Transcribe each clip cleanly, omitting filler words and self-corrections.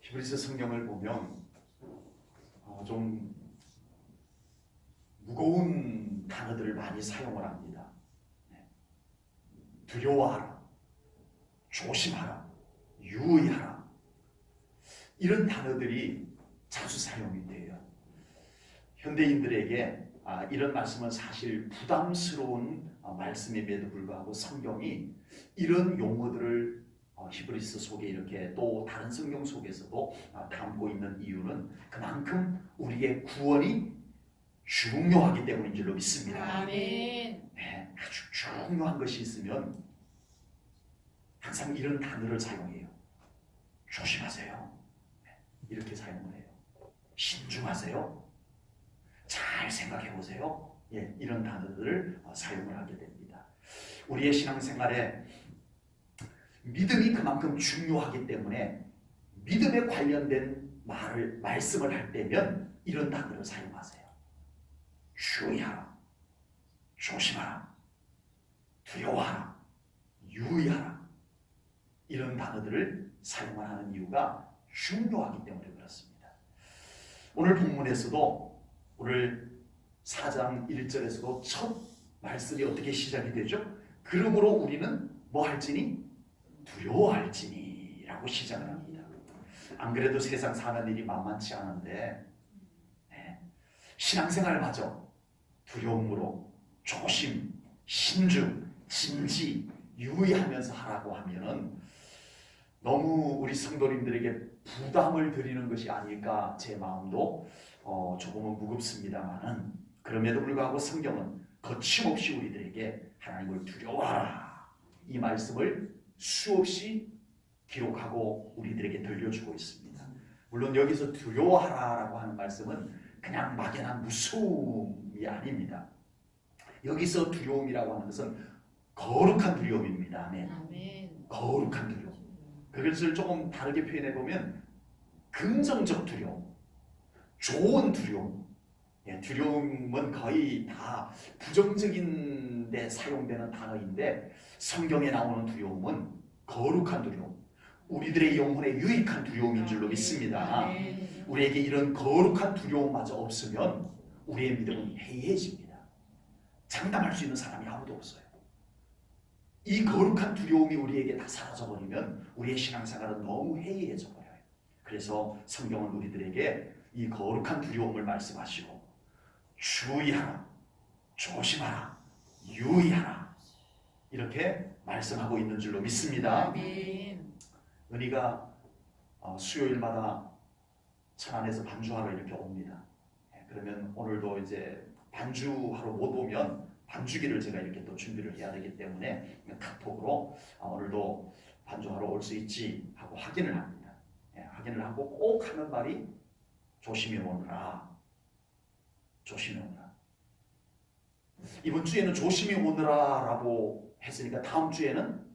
히브리서 성경을 보면 좀 무거운 단어들을 많이 사용을 합니다. 두려워하라, 조심하라, 유의하라, 이런 단어들이 자주 사용이 돼요. 현대인들에게 이런 말씀은 사실 부담스러운 말씀임에도 불구하고 성경이 이런 용어들을 히브리서 속에 이렇게 또 다른 성경 속에서도 담고 있는 이유는 그만큼 우리의 구원이 중요하기 때문인 줄로 믿습니다. 아멘. 네, 아주 중요한 것이 있으면 항상 이런 단어를 사용해요. 조심하세요. 이렇게 사용을 해요. 신중하세요. 잘 생각해 보세요. 이런 단어들을 사용을 하게 됩니다. 우리의 신앙생활에 믿음이 그만큼 중요하기 때문에 믿음에 관련된 말씀을 할 때면 이런 단어를 사용하세요. 주의하라, 조심하라, 두려워하라, 유의하라, 이런 단어들을 사용하는 이유가 중요하기 때문에 그렇습니다. 오늘 본문에서도 오늘 4장 1절에서도 첫 말씀이 어떻게 시작이 되죠? 그러므로 우리는 뭐 할지니? 두려워할지니 라고 시작을 합니다. 안 그래도 세상 사는 일이 만만치 않은데 신앙생활마저 두려움으로 조심, 신중, 진지, 유의하면서 하라고 하면은 너무 우리 성도님들에게 부담을 드리는 것이 아닐까 제 마음도 조금은 무겁습니다만은 그럼에도 불구하고 성경은 거침없이 우리들에게 하나님을 두려워하라 이 말씀을 수없이 기록하고 우리들에게 들려주고 있습니다. 물론 여기서 두려워하라라고 하는 말씀은 그냥 막연한 무서움이 아닙니다. 여기서 두려움이라고 하는 것은 거룩한 두려움입니다. 아멘. 거룩한 두려움. 그것을 조금 다르게 표현해 보면 긍정적 두려움, 좋은 두려움. 두려움은 거의 다 부정적인 데 사용되는 단어인데 성경에 나오는 두려움은 거룩한 두려움, 우리들의 영혼에 유익한 두려움인 줄로 믿습니다. 우리에게 이런 거룩한 두려움마저 없으면 우리의 믿음은 해이해집니다. 장담할 수 있는 사람이 아무도 없어요. 이 거룩한 두려움이 우리에게 다 사라져버리면 우리의 신앙생활은 너무 해이해져 버려요. 그래서 성경은 우리들에게 이 거룩한 두려움을 말씀하시고 주의하라, 조심하라, 유의하라 이렇게 말씀하고 있는 줄로 믿습니다. 아멘. 은희가 수요일마다 천안에서 반주하러 이렇게 옵니다. 그러면 오늘도 이제 반주하러 못 오면 반주기를 제가 이렇게 또 준비를 해야 되기 때문에 카톡으로 오늘도 반주하러 올 수 있지 하고 확인을 합니다. 확인을 하고 꼭 하는 말이 조심히 오느라, 조심히 오느라. 이번 주에는 조심히 오느라라고 했으니까 다음 주에는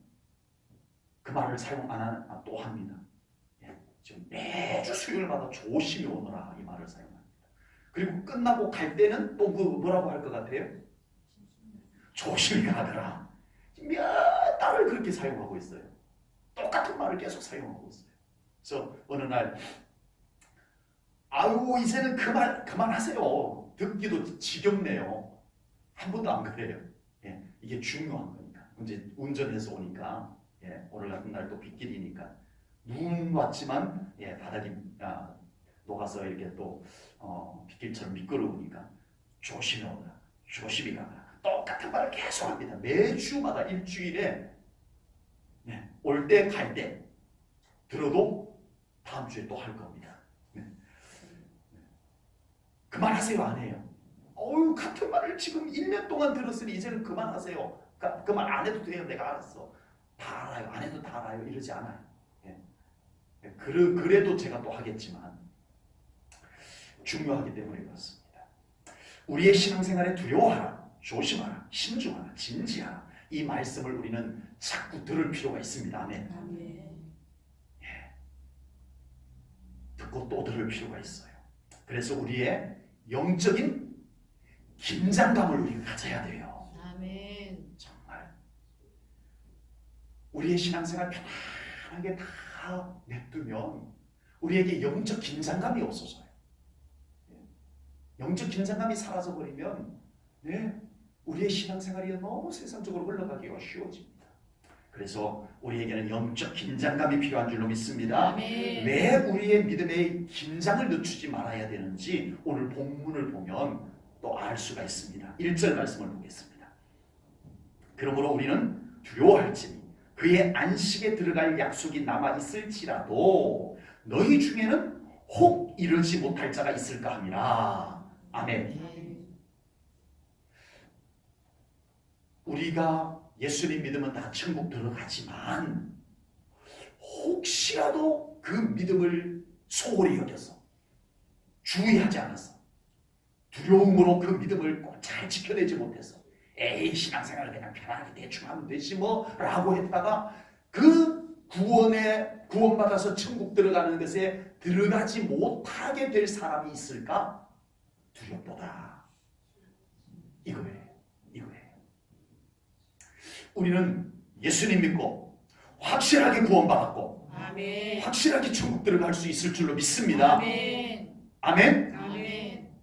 그 말을 사용 안 하는 또 합니다. 지금 매주 수요일마다 조심히 오너라 이 말을 사용합니다. 그리고 끝나고 갈 때는 또 뭐라고 할 것 같아요? 조심히 가더라. 몇 달을 그렇게 사용하고 있어요. 똑같은 말을 계속 사용하고 있어요. 그래서 어느 날 아유 이제는 그만하세요. 듣기도 지겹네요. 한 번도 안 그래요. 이게 중요한 겁니다. 이제 운전해서 오니까 오늘 같은 날 또 빗길이니까 눈 왔지만 바닥이 녹아서 이렇게 또 빗길처럼 미끄러우니까 조심히 오라, 조심히 가라. 똑같은 말을 계속 합니다. 매주마다 일주일에 올 때 갈 때 들어도 다음 주에 또 할 겁니다. 그만하세요 안 해요? 같은 말을 지금 1년 동안 들었으니 이제는 그만하세요. 그 말 안 해도 돼요. 내가 알았어. 다 알아요. 안 해도 다 알아요. 이러지 않아요. 그래도 제가 또 하겠지만 중요하기 때문에 그렇습니다. 우리의 신앙생활에 두려워하라, 조심하라, 신중하라, 진지하라 이 말씀을 우리는 자꾸 들을 필요가 있습니다. 아멘. 아멘. 듣고 또 들을 필요가 있어요. 그래서 우리의 영적인 긴장감을 우리가 가져야 돼요. 아멘. 정말 우리의 신앙생활 편안하게 다 냅두면 우리에게 영적 긴장감이 없어져요. 영적 긴장감이 사라져버리면 우리의 신앙생활이 너무 세상적으로 흘러가기가 쉬워집니다. 그래서 우리에게는 영적 긴장감이 필요한 줄로 믿습니다. 아멘. 왜 우리의 믿음에 긴장을 늦추지 말아야 되는지 오늘 본문을 보면 또 알 수가 있습니다. 1절 말씀을 보겠습니다. 그러므로 우리는 두려워할지니 그의 안식에 들어갈 약속이 남아있을지라도 너희 중에는 혹 이르지 못할 자가 있을까 함이라. 아멘. 우리가 예수님 믿으면 다 천국 들어가지만 혹시라도 그 믿음을 소홀히 여겨서 주의하지 않아서 두려움으로 그 믿음을 꼭 잘 지켜내지 못해서 에이 신앙생활을 그냥 편하게 대충 하면 되지 뭐 라고 했다가 그 구원받아서 천국 들어가는 것에 들어가지 못하게 될 사람이 있을까? 두렵도다. 이거예요. 우리는 예수님 믿고 확실하게 구원받았고 아멘. 확실하게 천국 들어갈 수 있을 줄로 믿습니다. 아멘. 아멘. 아멘.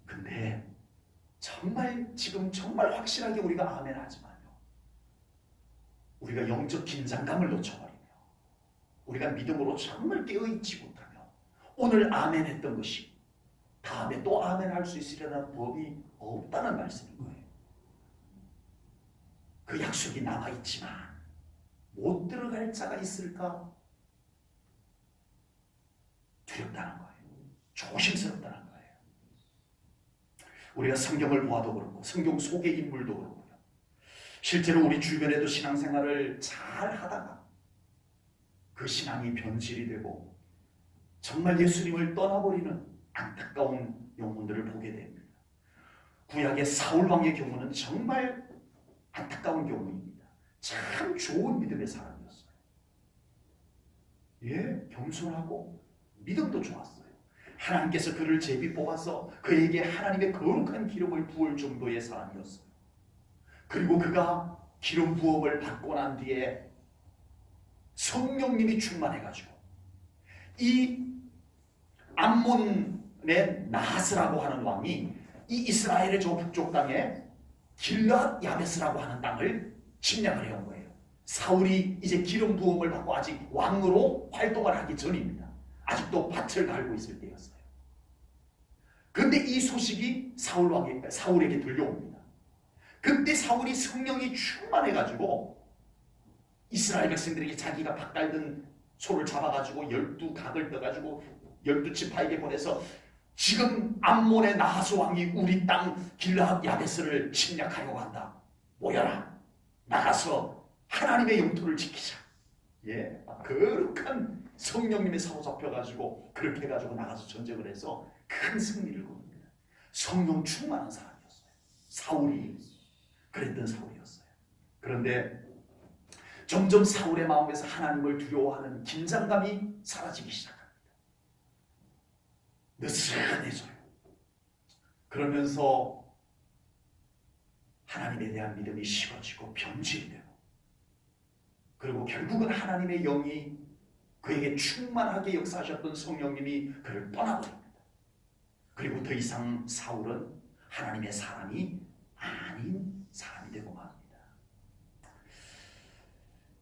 근데 지금 정말 확실하게 우리가 아멘 하지만요, 우리가 영적 긴장감을 놓쳐버리며 우리가 믿음으로 정말 깨어있지 못하며 오늘 아멘 했던 것이 다음에 또 아멘 할 수 있으려는 법이 없다는 말씀인 거예요. 그 약속이 남아있지만 못 들어갈 자가 있을까? 두렵다는 거예요. 조심스럽다는 거예요. 우리가 성경을 보아도 그렇고 성경 속의 인물도 그렇고요, 실제로 우리 주변에도 신앙생활을 잘 하다가 그 신앙이 변질이 되고 정말 예수님을 떠나버리는 안타까운 영혼들을 보게 됩니다. 구약의 사울왕의 경우는 정말 안타까운 경우입니다. 참 좋은 믿음의 사람이었어요. 겸손하고 믿음도 좋았어요. 하나님께서 그를 제비 뽑아서 그에게 하나님의 거룩한 기름을 부을 정도의 사람이었어요. 그리고 그가 기름 부음을 받고 난 뒤에 성령님이 충만해가지고 이 암몬의 나하스라고 하는 왕이 이 이스라엘의 저 북쪽 땅에 길앗 야베스라고 하는 땅을 침략을 해온 거예요. 사울이 이제 기름 부음을 받고 아직 왕으로 활동을 하기 전입니다. 아직도 밭을 갈고 있을 때였어요. 그런데 이 소식이 사울에게 들려옵니다. 그때 사울이 성령이 충만해가지고 이스라엘 백성들에게 자기가 밭 갈던 소를 잡아가지고 12각을 떠가지고 12지파에게 보내서 지금 암몬의 나하스 왕이 우리 땅 길앗 야베스를 침략하려고 한다. 모여라. 나가서 하나님의 영토를 지키자. 거룩한 성령님의 사로잡혀가지고 그렇게 해가지고 나가서 전쟁을 해서 큰 승리를 거둡니다. 성령 충만한 사람이었어요. 사울이 그랬던 사울이었어요. 그런데 점점 사울의 마음에서 하나님을 두려워하는 긴장감이 사라지기 시작합니다. 느슨해져요. 그러면서 하나님에 대한 믿음이 식어지고 변질이 되고, 그리고 결국은 하나님의 영이 그에게 충만하게 역사하셨던 성령님이 그를 떠나버립니다. 그리고 더 이상 사울은 하나님의 사람이 아닌 사람이 되고 맙니다.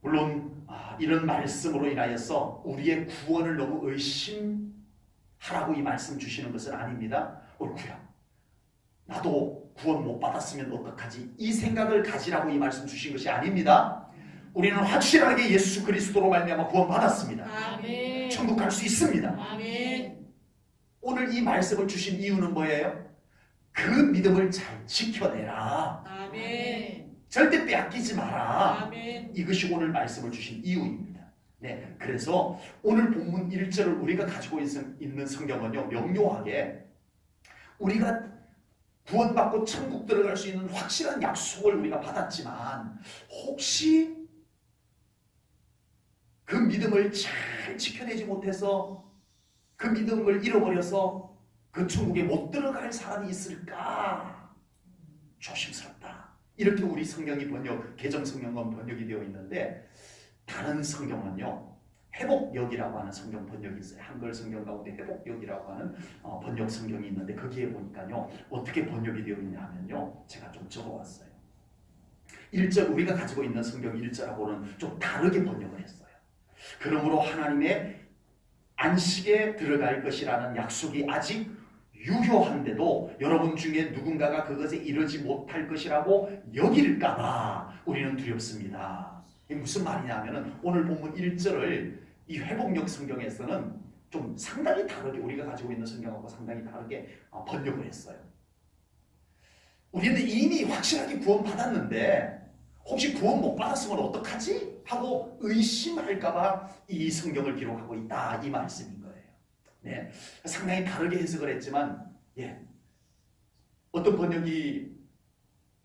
물론 이런 말씀으로 인하여서 우리의 구원을 너무 의심하라고 이 말씀 주시는 것은 아닙니다. 옳구야, 나도 구원 못 받았으면 어떡하지? 이 생각을 가지라고 이 말씀 주신 것이 아닙니다. 우리는 확실하게 예수 그리스도로 말미암아 구원 받았습니다. 아멘. 천국 갈 수 있습니다. 아멘. 오늘 이 말씀을 주신 이유는 뭐예요? 그 믿음을 잘 지켜내라. 아멘. 절대 빼앗기지 마라. 아멘. 이것이 오늘 말씀을 주신 이유입니다. 그래서 오늘 본문 1절을 우리가 가지고 있는 성경은요, 명료하게 우리가 구원받고 천국 들어갈 수 있는 확실한 약속을 우리가 받았지만 혹시 그 믿음을 잘 지켜내지 못해서 그 믿음을 잃어버려서 그 천국에 못 들어갈 사람이 있을까? 조심스럽다. 이렇게 우리 성경이 개정 성경은 번역이 되어 있는데, 다른 성경은요, 회복역이라고 하는 성경 번역이 있어요. 한글 성경 가운데 회복역이라고 하는 번역 성경이 있는데 거기에 보니까요 어떻게 번역이 되어 있냐 하면요 제가 좀 적어왔어요. 1절 우리가 가지고 있는 성경 1절하고는 좀 다르게 번역을 했어요. 그러므로 하나님의 안식에 들어갈 것이라는 약속이 아직 유효한데도 여러분 중에 누군가가 그것에 이르지 못할 것이라고 여길까봐 우리는 두렵습니다. 이게 무슨 말이냐면은 오늘 본문 1절을 이 회복역 성경에서는 좀 상당히 다르게 우리가 가지고 있는 성경하고 상당히 다르게 번역을 했어요. 우리는 이미 확실하게 구원받았는데 혹시 구원 못 받았으면 어떡하지? 하고 의심할까봐 이 성경을 기록하고 있다 이 말씀인 거예요. 네, 상당히 다르게 해석을 했지만 어떤 번역이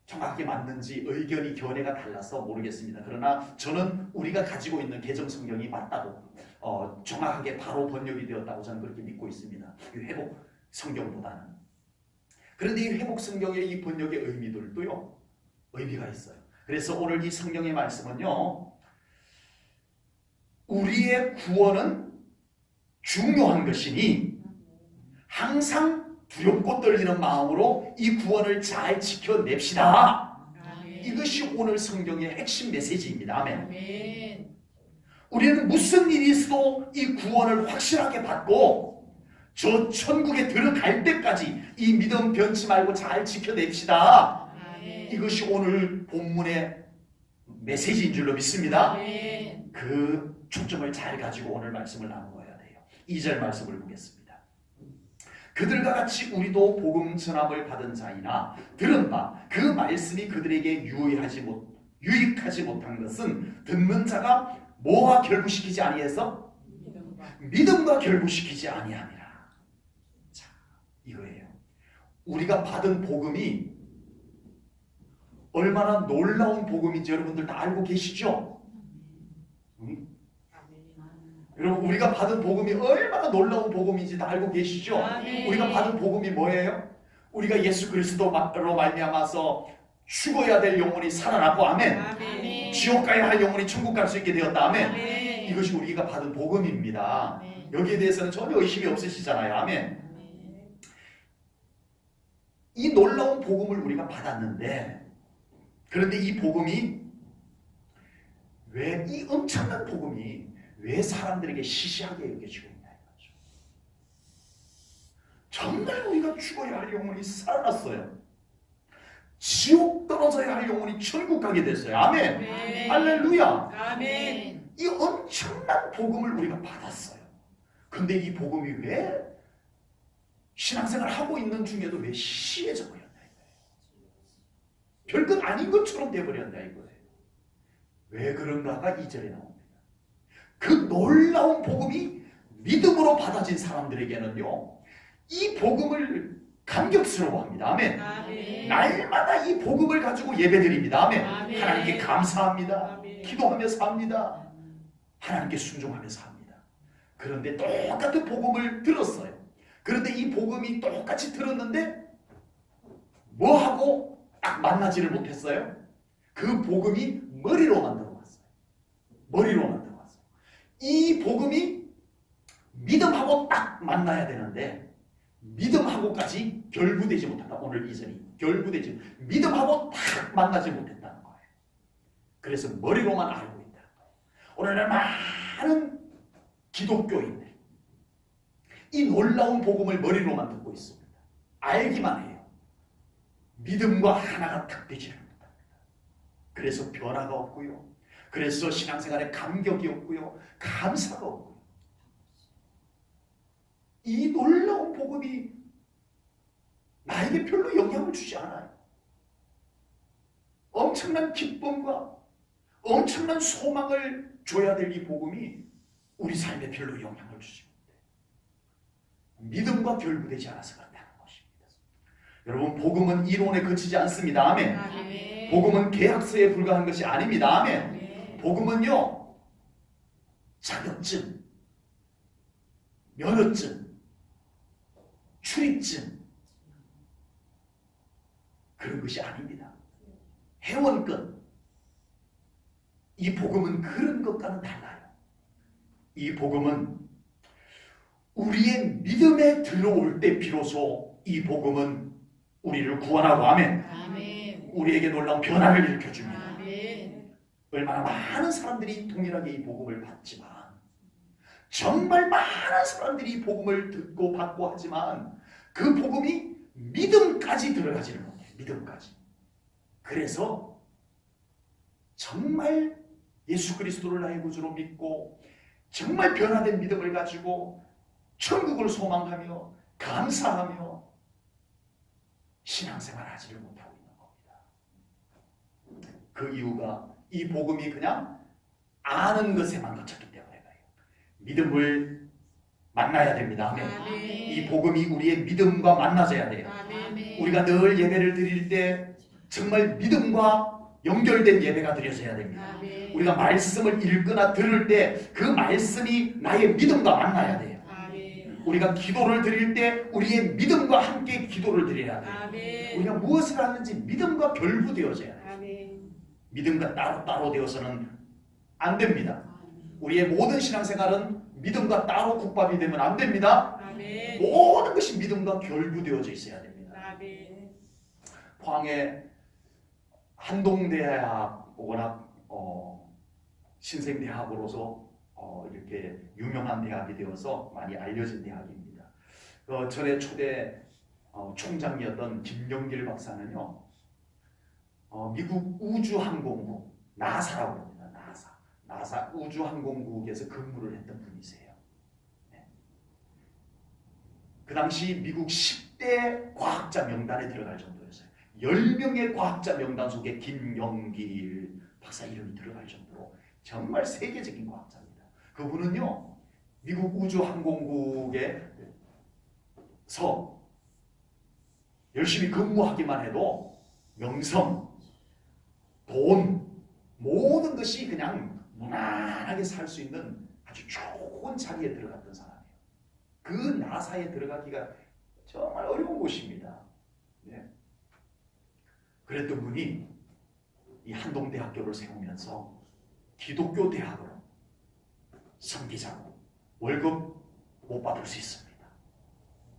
정확하게 맞는지 의견이 견해가 달라서 모르겠습니다. 그러나 저는 우리가 가지고 있는 개정 성경이 맞다고 정확하게 바로 번역이 되었다고 저는 그렇게 믿고 있습니다. 이 회복 성경보다는. 그런데 이 회복 성경의 이 번역의 의미들도요 의미가 있어요. 그래서 오늘 이 성경의 말씀은요 우리의 구원은 중요한 것이니 항상 두렵고 떨리는 마음으로 이 구원을 잘 지켜냅시다. 아멘. 이것이 오늘 성경의 핵심 메시지입니다. 아멘. 아멘. 우리는 무슨 일이 있어도 이 구원을 확실하게 받고 저 천국에 들어갈 때까지 이 믿음 변치 말고 잘 지켜냅시다. 아멘. 이것이 오늘 본문의 메시지인 줄로 믿습니다. 아멘. 그 초점을 잘 가지고 오늘 말씀을 나누어야 돼요. 2절 말씀을 보겠습니다. 그들과 같이 우리도 복음 전함을 받은 자이나 들은 바 그 말씀이 그들에게 유익하지 못한 것은 듣는 자가 뭐와 결부시키지 아니해서 믿음과 결부시키지 아니하니라. 자, 이거예요. 우리가 받은 복음이 얼마나 놀라운 복음인지 여러분들 다 알고 계시죠? 여러분 우리가 받은 복음이 얼마나 놀라운 복음인지 다 알고 계시죠? 아멘. 우리가 받은 복음이 뭐예요? 우리가 예수 그리스도로 말미암아서 죽어야 될 영혼이 살아나고 아멘. 아멘. 지옥 가야 할 영혼이 천국 갈 수 있게 되었다 아멘. 아멘. 이것이 우리가 받은 복음입니다. 아멘. 여기에 대해서는 전혀 의심이 없으시잖아요. 아멘. 이 놀라운 복음을 우리가 받았는데 그런데 이 복음이 왜 이 엄청난 복음이 왜 사람들에게 시시하게 여겨지고 있냐 이거죠. 정말 우리가 죽어야 할 영혼이 살아났어요. 지옥 떨어져야 할 영혼이 천국 가게 됐어요. 아멘. 아멘. 할렐루야. 아멘. 이 엄청난 복음을 우리가 받았어요. 근데 이 복음이 왜 신앙생활 하고 있는 중에도 왜 시시해져 버렸냐 이거예요. 별것 아닌 것처럼 돼버렸냐 이거예요. 왜 그런가가 2절에 나옵니다. 그 놀라운 복음이 믿음으로 받아진 사람들에게는요 이 복음을 감격스러워합니다. 아멘. 아멘. 날마다 이 복음을 가지고 예배드립니다. 아멘. 아멘. 하나님께 감사합니다. 아멘. 기도하며 삽니다. 하나님께 순종하며 삽니다. 그런데 똑같은 복음을 들었어요. 그런데 이 복음이 똑같이 들었는데 뭐하고 딱 만나지를 못했어요? 그 복음이 머리로만 들어왔어요. 머리로만 들어왔어요. 이 복음이 믿음하고 딱 만나야 되는데 믿음하고까지 결부되지 못한다. 오늘 이 절이 결부되지 믿음하고 딱 만나지 못했다는 거예요. 그래서 머리로만 알고 있다는 거예요. 오늘날 많은 기독교인들 이 놀라운 복음을 머리로만 듣고 있습니다. 알기만 해요. 믿음과 하나가 딱 되지를 못합니다. 그래서 변화가 없고요. 그래서 신앙생활에 감격이 없고요. 감사가 없고요. 이 놀라운 복음이 나에게 별로 영향을 주지 않아요. 엄청난 기쁨과 엄청난 소망을 줘야 될 이 복음이 우리 삶에 별로 영향을 주지 못해요. 믿음과 결부되지 않아서 그렇다는 것입니다. 여러분 복음은 이론에 그치지 않습니다. 아멘. 아멘. 복음은 계약서에 불과한 것이 아닙니다. 아멘. 아멘. 복음은요 자격증, 면허증, 출입증 그런 것이 아닙니다. 회원권. 이 복음은 그런 것과는 달라요. 이 복음은 우리의 믿음에 들어올 때 비로소 이 복음은 우리를 구원하고 아멘. 아멘. 우리에게 놀라운 변화를 일으켜줍니다. 아멘. 얼마나 많은 사람들이 동일하게 이 복음을 받지만 정말 많은 사람들이 이 복음을 듣고 받고 하지만 그 복음이 믿음까지 들어가지를 못해요. 믿음까지. 그래서 정말 예수 그리스도를 나의 구주로 믿고 정말 변화된 믿음을 가지고 천국을 소망하며 감사하며 신앙생활 하지를 못하고 있는 겁니다. 그 이유가 이 복음이 그냥 아는 것에만 그쳤기 때문에 그래요. 믿음을 만나야 됩니다. 아멘. 아멘. 이 복음이 우리의 믿음과 만나져야 돼요. 아멘. 우리가 늘 예배를 드릴 때 정말 믿음과 연결된 예배가 드려져야 됩니다. 아멘. 우리가 말씀을 읽거나 들을 때 그 말씀이 나의 믿음과 만나야 돼요. 아멘. 우리가 기도를 드릴 때 우리의 믿음과 함께 기도를 드려야 돼요. 아멘. 우리가 무엇을 하는지 믿음과 결부되어져야 돼요. 아멘. 믿음과 따로 되어서는 안 됩니다. 우리의 모든 신앙생활은 믿음과 따로 국밥이 되면 안 됩니다. 아멘. 모든 것이 믿음과 결부되어져 있어야 됩니다. 아멘. 포항의 한동대학 워낙 신생대학으로서 이렇게 유명한 대학이 되어서 많이 알려진 대학입니다. 전에 초대 총장이었던 김영길 박사는요, 미국 우주항공국 나사라고 합니다. 나사 우주항공국에서 근무를 했던 분이세요. 네. 그 당시 미국 10대 과학자 명단에 들어갈 정도였어요. 10명의 과학자 명단 속에 김영길 박사 이름이 들어갈 정도로 정말 세계적인 과학자입니다. 그분은요, 미국 우주항공국에서 열심히 근무하기만 해도 명성, 돈, 모든 것이 그냥 무난하게 살 수 있는 아주 좋은 자리에 들어갔던 사람이에요. 그 나사에 들어가기가 정말 어려운 곳입니다. 네. 그랬던 분이 이 한동대학교를 세우면서 기독교 대학으로 섬기자고 월급 못 받을 수 있습니다.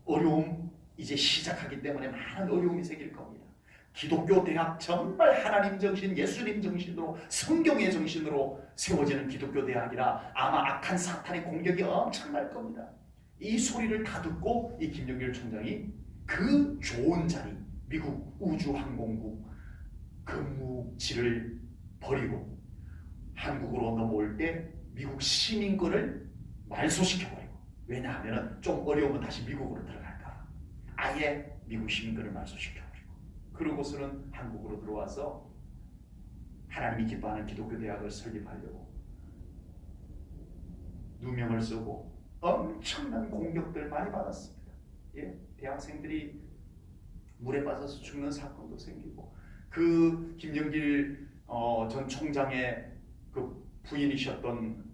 어려움 이제 시작하기 때문에 많은 어려움이 생길 겁니다. 기독교 대학 정말 하나님 정신, 예수님 정신으로 성경의 정신으로 세워지는 기독교 대학이라 아마 악한 사탄의 공격이 엄청날 겁니다. 이 소리를 다 듣고 이 김영길 총장이 그 좋은 자리 미국 우주항공국 근무지를 버리고 한국으로 넘어올 때 미국 시민권을 말소시켜버리고, 왜냐하면 좀 어려우면 다시 미국으로 들어갈까, 아예 미국 시민권을 말소시켜버리고 그러고서는 한국으로 들어와서 하나님이 기뻐하는 기독교 대학을 설립하려고 누명을 쓰고 엄청난 공격들 많이 받았습니다. 예, 대학생들이 물에 빠져서 죽는 사건도 생기고, 그 김영길 전 총장의 그 부인이셨던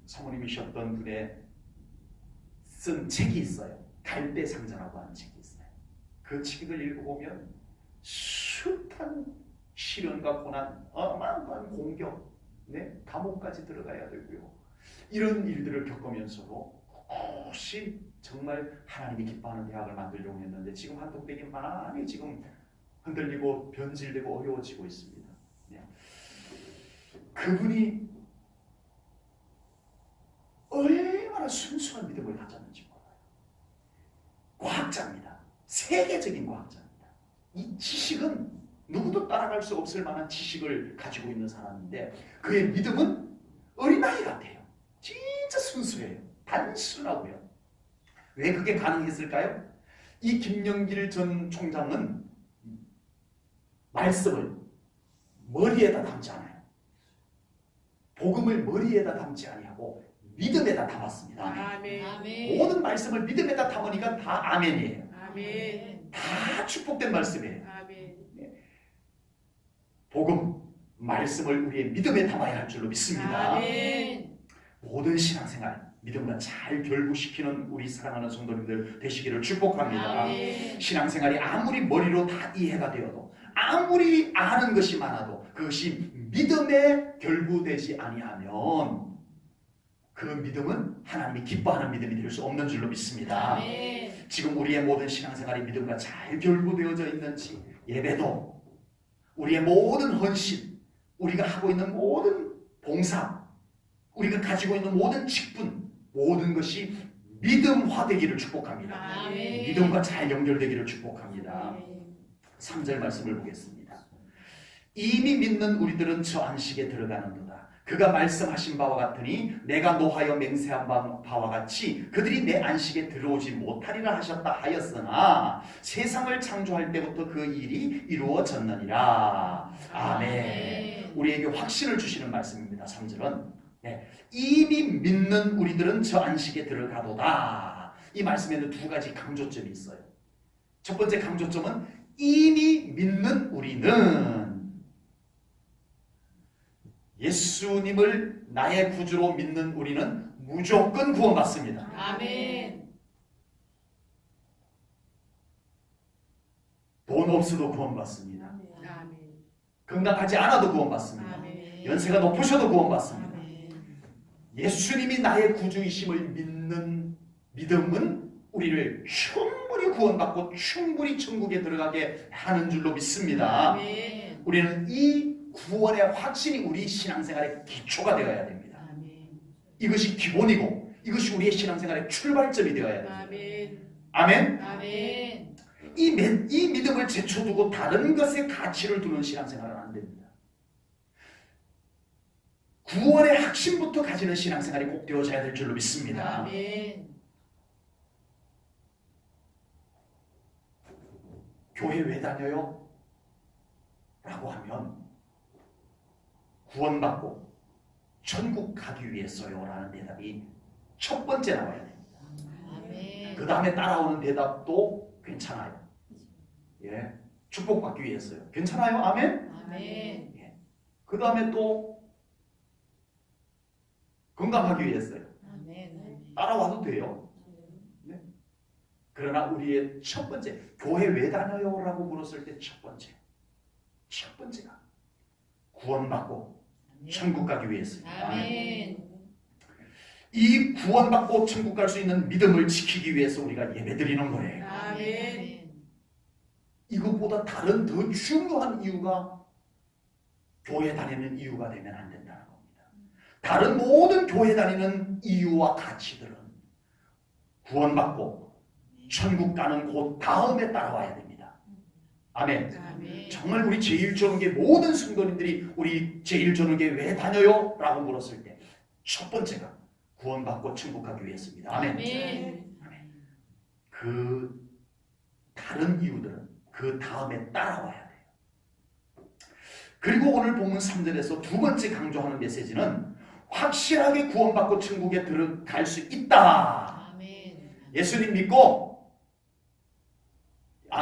사모님이셨던 분의 쓴 책이 있어요. 갈대상자라고 하는 책이 있어요. 그 책을 읽어보면 숱한 시련과 고난, 어마어마한 공격, 네? 감옥까지 들어가야 되고요. 이런 일들을 겪으면서도 혹시 정말 하나님이 기뻐하는 대학을 만들려고 했는데 지금 한동대학이 많이 지금 흔들리고 변질되고 어려워지고 있습니다. 네. 그분이 얼마나 순수한 믿음을 가졌는지 몰라요. 과학자입니다. 세계적인 과학자입니다. 이 지식은 누구도 따라갈 수 없을 만한 지식을 가지고 있는 사람인데 그의 믿음은 어린아이 같아요. 진짜 순수해요. 단순하고요. 왜 그게 가능했을까요? 이 김영길 전 총장은 말씀을 머리에다 담지 않아요. 복음을 머리에다 담지 아니하고 믿음에다 담았습니다. 아멘. 아멘. 모든 말씀을 믿음에다 담으니까 다 아멘이에요. 아멘. 다 축복된 말씀이에요. 아멘. 복음, 말씀을 우리의 믿음에 담아야 할 줄로 믿습니다. 아멘. 모든 신앙생활, 믿음과 잘 결부시키는 우리 사랑하는 성도님들 되시기를 축복합니다. 아멘. 신앙생활이 아무리 머리로 다 이해가 되어도, 아무리 아는 것이 많아도 그것이 믿음에 결부되지 아니하면 그 믿음은 하나님이 기뻐하는 믿음이 될 수 없는 줄로 믿습니다. 아멘. 지금 우리의 모든 신앙생활이 믿음과 잘 결부되어져 있는지, 예배도 우리의 모든 헌신, 우리가 하고 있는 모든 봉사, 우리가 가지고 있는 모든 직분, 모든 것이 믿음화되기를 축복합니다. 아멘. 믿음과 잘 연결되기를 축복합니다. 아멘. 3절 말씀을 보겠습니다. 이미 믿는 우리들은 저 안식에 들어가는도다. 그가 말씀하신 바와 같으니 내가 노하여 맹세한 바와 같이 그들이 내 안식에 들어오지 못하리라 하셨다 하였으나 세상을 창조할 때부터 그 일이 이루어졌느니라. 아멘. 우리에게 확신을 주시는 말씀입니다. 3절은 이미 믿는 우리들은 저 안식에 들어가도다. 이 말씀에는 두 가지 강조점이 있어요. 첫 번째 강조점은 이미 믿는 우리는, 예수님을 나의 구주로 믿는 우리는 무조건 구원받습니다. 아멘. 돈 없어도 구원받습니다. 아멘. 건강하지 않아도 구원받습니다. 아멘. 연세가 높으셔도 구원받습니다. 아멘. 예수님이 나의 구주이심을 믿는 믿음은 우리를 충분히 구원받고 충분히 천국에 들어가게 하는 줄로 믿습니다. 아멘. 우리는 이 구원의 확신이 우리 신앙생활의 기초가 되어야 됩니다. 아멘. 이것이 기본이고 이것이 우리의 신앙생활의 출발점이 되어야 됩니다. 아멘. 아멘. 아멘. 이 믿음을 제쳐두고 다른 것에 가치를 두는 신앙생활은 안 됩니다. 구원의 확신부터 가지는 신앙생활이 꼭 되어져야 될 줄로 믿습니다. 아멘. 교회 왜 다녀요? 라고 하면 구원받고 천국 가기 위해서요 라는 대답이 첫 번째 나와야 됩니다. 아멘. 그 다음에 따라오는 대답도 괜찮아요. 예, 축복받기 위해서요. 괜찮아요? 아멘? 아멘. 그 다음에 또 건강하기 위해서요. 아멘. 따라와도 돼요. 그러나 우리의 첫 번째, 교회 왜 다녀요? 라고 물었을 때 첫 번째가 구원받고 천국 가기 위해서입니다. 아멘. 이 구원받고 천국 갈 수 있는 믿음을 지키기 위해서 우리가 예배드리는 거예요. 아멘. 이것보다 다른 더 중요한 이유가 교회 다니는 이유가 되면 안 된다는 겁니다. 다른 모든 교회 다니는 이유와 가치들은 구원받고 천국 가는 곳 다음에 따라와야 됩니다. 아멘. 아멘. 정말 우리 제1전후계 모든 성도님들이 우리 제1전후계 왜 다녀요? 라고 물었을 때 첫 번째가 구원받고 천국 가기 위해서입니다. 아멘. 아멘. 그 다른 이유들은 그 다음에 따라와야 돼요. 그리고 오늘 본문 3절에서 두 번째 강조하는 메시지는 확실하게 구원받고 천국에 들어갈 수 있다. 아멘. 예수님 믿고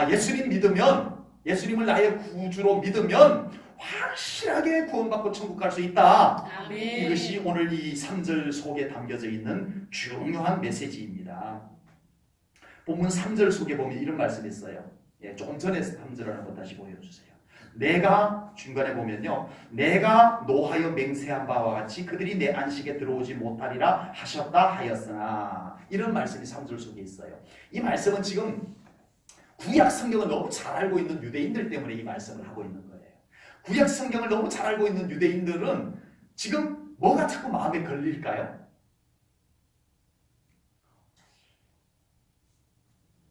예수님 믿으면, 예수님을 나의 구주로 믿으면 확실하게 구원받고 천국 갈 수 있다. 아멘. 이것이 오늘 이 3절 속에 담겨져 있는 중요한 메시지입니다. 본문 3절 속에 보면 이런 말씀이 있어요. 조금 전에 3절을 한번 다시 보여주세요. 내가, 중간에 보면요, 내가 노하여 맹세한 바와 같이 그들이 내 안식에 들어오지 못하리라 하셨다 하였으나, 이런 말씀이 3절 속에 있어요. 이 말씀은 지금 구약 성경을 너무 잘 알고 있는 유대인들 때문에 이 말씀을 하고 있는 거예요. 구약 성경을 너무 잘 알고 있는 유대인들은 지금 뭐가 자꾸 마음에 걸릴까요?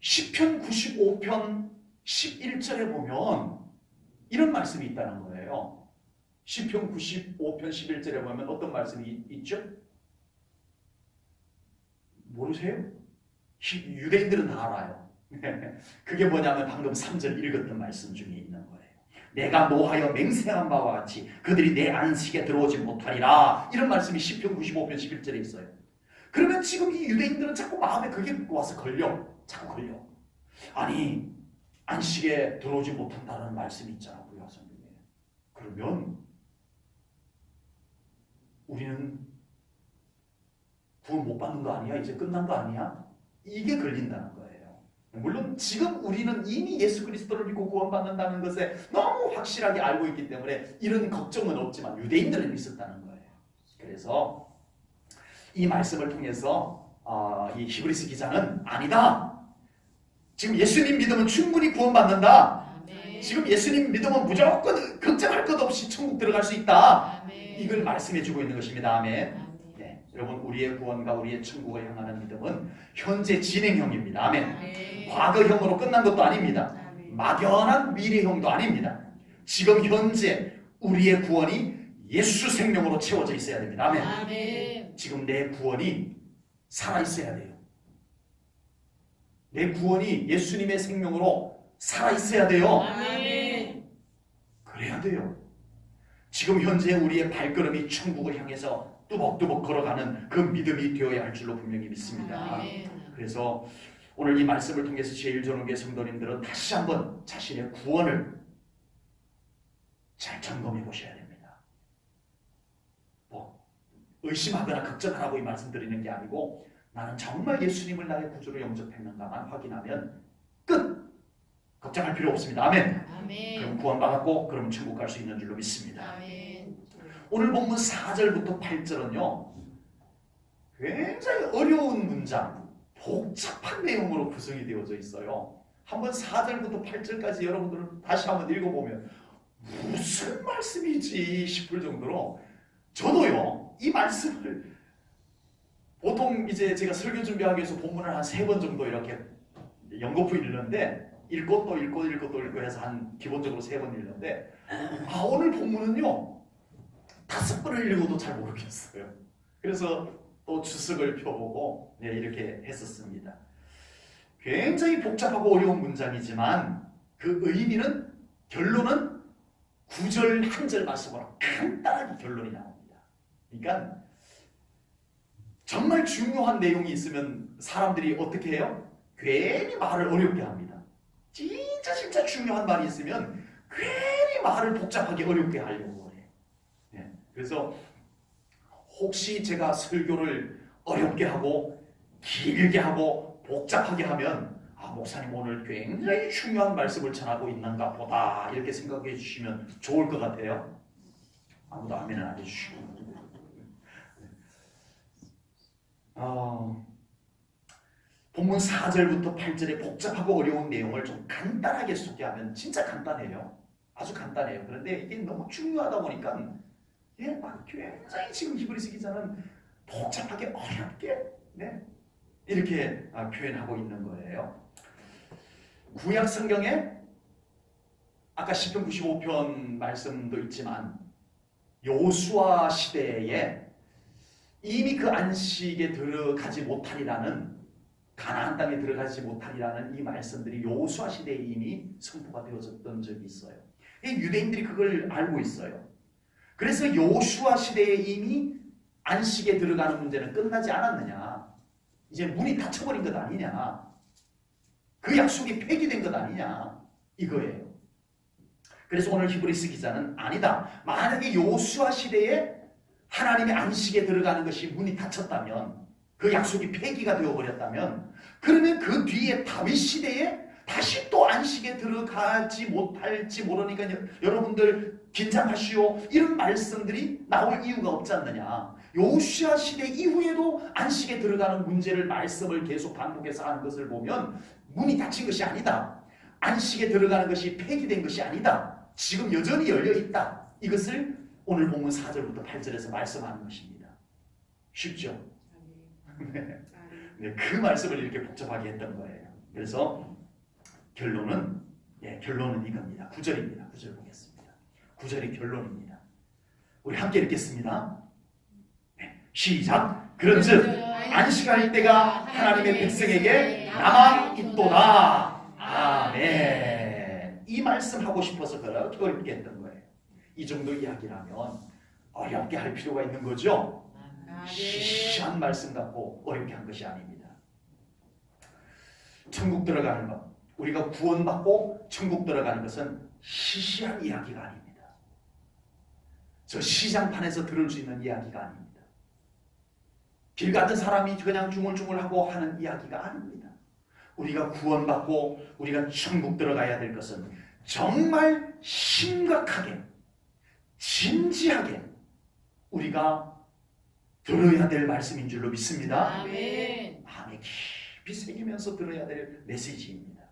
시편 95편 11절에 보면 이런 말씀이 있다는 거예요. 시편 95편 11절에 보면 어떤 말씀이 있죠? 모르세요? 유대인들은 다 알아요. 그게 뭐냐면 방금 3절 읽었던 말씀 중에 있는 거예요. 내가 노하여 맹세한 바와 같이 그들이 내 안식에 들어오지 못하리라. 이런 말씀이 시편 95편 11절에 있어요. 그러면 지금 이 유대인들은 자꾸 마음에 그게 와서 자꾸 걸려. 아니, 안식에 들어오지 못한다는 말씀이 있잖아, 우리 성경에. 그러면 우리는 구원 못 받는 거 아니야? 이제 끝난 거 아니야? 이게 걸린다는 거예요. 물론 지금 우리는 이미 예수 그리스도를 믿고 구원받는다는 것에 너무 확실하게 알고 있기 때문에 이런 걱정은 없지만 유대인들은 있었다는 거예요. 그래서 이 말씀을 통해서 이 히브리서 기자는 아니다. 지금 예수님 믿으면 충분히 구원받는다. 아멘. 지금 예수님 믿으면 무조건 걱정할 것 없이 천국 들어갈 수 있다. 아멘. 이걸 말씀해 주고 있는 것입니다. 아멘. 아멘. 네, 여러분 우리의 구원과 우리의 천국을 향하는 믿음은 현재 진행형입니다. 아멘. 아멘. 과거형으로 끝난 것도 아닙니다. 아멘. 막연한 미래형도 아닙니다. 지금 현재 우리의 구원이 예수 생명으로 채워져 있어야 됩니다. 아멘. 아멘. 지금 내 구원이 살아 있어야 돼요. 내 구원이 예수님의 생명으로 살아 있어야 돼요. 아멘. 그래야 돼요. 지금 현재 우리의 발걸음이 천국을 향해서 뚜벅뚜벅 걸어가는 그 믿음이 되어야 할 줄로 분명히 믿습니다. 아멘. 그래서 오늘 이 말씀을 통해서 제1전후교회 성도님들은 다시 한번 자신의 구원을 잘 점검해 보셔야 됩니다. 뭐 의심하거나 걱정하라고 이 말씀 드리는 게 아니고 나는 정말 예수님을 나의 구주로 영접했는가만 확인하면 끝! 걱정할 필요 없습니다. 아멘. 아멘. 그럼 구원받았고 그럼 천국 갈 수 있는 줄로 믿습니다. 아멘. 오늘 본문 4절부터 8절은요 굉장히 어려운 문장, 복잡한 내용으로 구성이 되어져 있어요. 한번 4절부터 8절까지 여러분들은 다시 한번 읽어보면 무슨 말씀이지 싶을 정도로 저도요 이 말씀을 보통 이제 제가 설교 준비하기 위해서 본문을 한 3번 정도 이렇게 연거푸 읽는데 읽고 또 읽고 읽고 또 읽고 해서 한 기본적으로 3번 읽는데 오늘 본문은요 5번을 읽어도 잘 모르겠어요. 그래서 또 주석을 펴보고 이렇게 했었습니다. 굉장히 복잡하고 어려운 문장이지만 그 의미는 결론은 9절 한 절 말씀으로 간단하게 결론이 나옵니다. 그러니까 정말 중요한 내용이 있으면 사람들이 어떻게 해요? 괜히 말을 어렵게 합니다. 진짜 중요한 말이 있으면 괜히 말을 복잡하게 어렵게 하려고 해요. 네. 그래서 혹시 제가 설교를 어렵게 하고 길게 하고 복잡하게 하면 목사님 오늘 굉장히 중요한 말씀을 전하고 있는가 보다 이렇게 생각해 주시면 좋을 것 같아요. 아무도 아멘을 안 해주시고 본문 4절부터 8절의 복잡하고 어려운 내용을 좀 간단하게 소개하면 진짜 간단해요. 아주 간단해요. 그런데 이게 너무 중요하다 보니까 굉장히 지금 히브리서 기자는 복잡하게 어렵게 이렇게 표현하고 있는 거예요. 구약 성경에 아까 시편 95편 말씀도 있지만 여호수아 시대에 이미 그 안식에 들어가지 못하리라는 가나안 땅에 들어가지 못하리라는 이 말씀들이 여호수아 시대에 이미 선포가 되어졌던 적이 있어요. 유대인들이 그걸 알고 있어요. 그래서 여호수아 시대에 이미 안식에 들어가는 문제는 끝나지 않았느냐, 이제 문이 닫혀버린 것 아니냐, 그 약속이 폐기된 것 아니냐 이거예요. 그래서 오늘 히브리서 기자는 아니다. 만약에 여호수아 시대에 하나님의 안식에 들어가는 것이 문이 닫혔다면, 그 약속이 폐기가 되어버렸다면, 그러면 그 뒤에 다윗 시대에 다시 또 안식에 들어가지 못할지 모르니까 여러분들 긴장하시오 이런 말씀들이 나올 이유가 없지 않느냐. 여호수아 시대 이후에도 안식에 들어가는 문제를 말씀을 계속 반복해서 하는 것을 보면 문이 닫힌 것이 아니다. 안식에 들어가는 것이 폐기된 것이 아니다. 지금 여전히 열려있다. 이것을 오늘 본문 4절부터 8절에서 말씀하는 것입니다. 쉽죠? 네, 그 말씀을 이렇게 복잡하게 했던 거예요. 그래서 결론은 이겁니다. 9절입니다. 9절 보겠습니다. 9절이 결론입니다. 우리 함께 읽겠습니다. 시작. 그런즉 안식할 때가 하나님의 백성에게 남아 있도다. 아멘. 이 말씀 하고 싶어서 그렇게 어렵게 했던 거예요. 이 정도 이야기라면 어렵게 할 필요가 있는 거죠. 시시한 말씀 갖고 어렵게 한 것이 아닙니다. 천국 들어가는 것, 우리가 구원받고 천국 들어가는 것은 시시한 이야기가 아닙니다. 저 시장판에서 들을 수 있는 이야기가 아닙니다. 길 같은 사람이 그냥 중얼중얼하고 하는 이야기가 아닙니다. 우리가 구원받고 우리가 천국 들어가야 될 것은 정말 심각하게 진지하게 우리가 들어야 될 말씀인 줄로 믿습니다. 아멘. 마음에 깊이 새기면서 들어야 될 메시지입니다.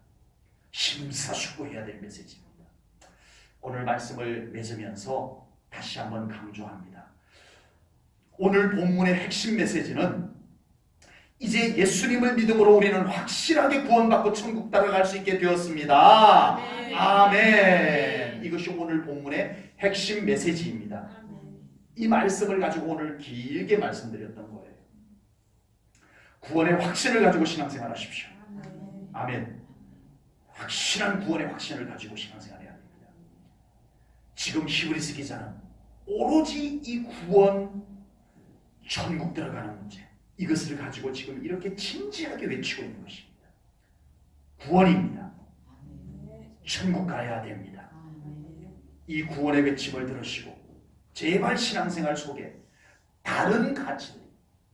심사숙고해야 될 메시지입니다. 오늘 말씀을 맺으면서 다시 한번 강조합니다. 오늘 본문의 핵심 메시지는 이제 예수님을 믿음으로 우리는 확실하게 구원받고 천국 따라갈 수 있게 되었습니다. 아멘. 아멘. 이것이 오늘 본문의 핵심 메시지입니다. 이 말씀을 가지고 오늘 길게 말씀드렸던 거예요. 구원의 확신을 가지고 신앙생활 하십시오. 아멘. 확실한 구원의 확신을 가지고 신앙생활 해야 됩니다. 지금 히브리서 기자는 오로지 이 구원, 천국 들어가는 문제, 이것을 가지고 지금 이렇게 진지하게 외치고 있는 것입니다. 구원입니다. 천국 가야 됩니다. 이 구원의 외침을 들으시고 제발 신앙생활 속에 다른 가치들,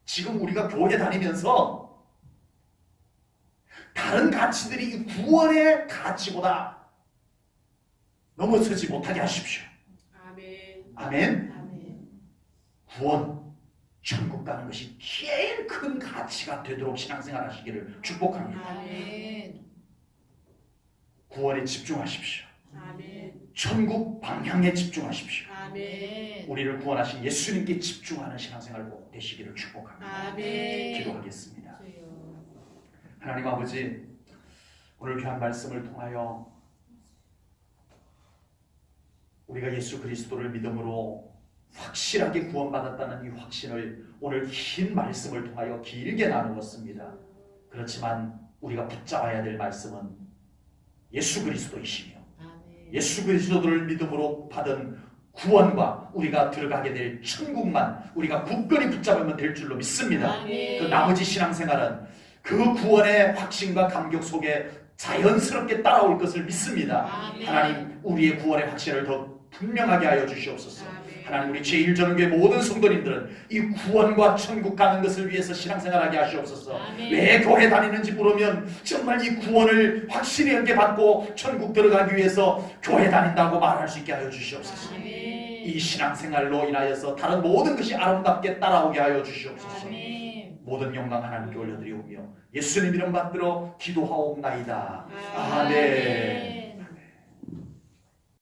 지금 우리가 교회 다니면서 다른 가치들이 이 구원의 가치보다 넘어서지 못하게 하십시오. 아멘. 구원, 천국 가는 것이 제일 큰 가치가 되도록 신앙생활 하시기를 축복합니다. 아멘. 구원에 집중하십시오. 아멘. 천국 방향에 집중하십시오. 아멘. 우리를 구원하신 예수님께 집중하는 신앙생활 되시기를 축복합니다. 아멘. 기도하겠습니다. 하나님 아버지, 오늘 귀한 말씀을 통하여 우리가 예수 그리스도를 믿음으로 확실하게 구원받았다는 이 확신을 오늘 긴 말씀을 통하여 길게 나누었습니다. 그렇지만 우리가 붙잡아야 될 말씀은 예수 그리스도이시며 예수 그리스도를 믿음으로 받은 구원과 우리가 들어가게 될 천국만 우리가 굳건히 붙잡으면 될 줄로 믿습니다. 아멘. 그 나머지 신앙생활은 그 구원의 확신과 감격 속에 자연스럽게 따라올 것을 믿습니다. 아멘. 하나님, 우리의 구원의 확신을 더 분명하게 하여 주시옵소서. 아멘. 하나님, 우리 제1전교회 모든 성도님들은 이 구원과 천국 가는 것을 위해서 신앙생활하게 하시옵소서. 아멘. 왜 교회 다니는지 물으면 정말 이 구원을 확실하게 받고 천국 들어가기 위해서 교회 다닌다고 말할 수 있게 하여 주시옵소서. 아멘. 이 신앙생활로 인하여서 다른 모든 것이 아름답게 따라오게 하여 주시옵소서. 아멘. 모든 영광 하나님께 올려드리오며 예수님 이름 받들어 기도하옵나이다. 아멘.